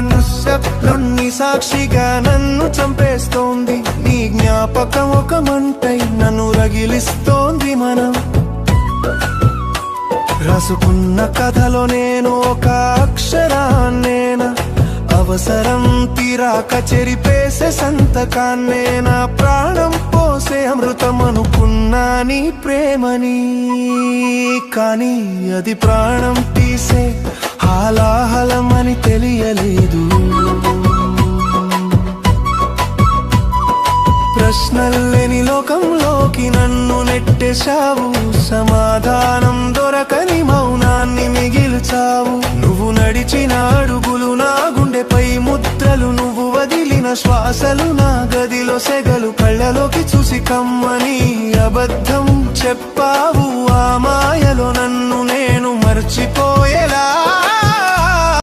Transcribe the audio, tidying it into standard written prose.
నిశ్శబ్దాన్ని సాక్షిగా నన్ను చంపేస్తోంది, నీ జ్ఞాపకం ఒక మంటై నన్ను రగిలిస్తోంది. మనం రాసుకున్న కథలో నేను ఒక అక్షరాన్నేనా, అవసరం తీరాక చెరిపేసే సంతకాన్నేనా, ప్రాణం పోసే అమృతం అనుకున్నా నీ ప్రేమని, కానీ అది ప్రాణం తీసే హాలాహలమని తెలియలేదు. ప్రశ్నల్లేని లోకంలోకి నన్ను నెట్టేశావు, సమాధానం దొరకని మౌనాన్ని మిగిల్చావు. నువ్వు నడిచిన అడుగులు నా గుండెపై ముద్రలు, నువ్వు వదిలిన శ్వాసలు నా గదిలో సెగలు, కళ్ళలోకి చూసి కమ్మని అబద్ధం చెప్పావు. ఆ మాయలో నన్ను నేను మర్చిపోయేలా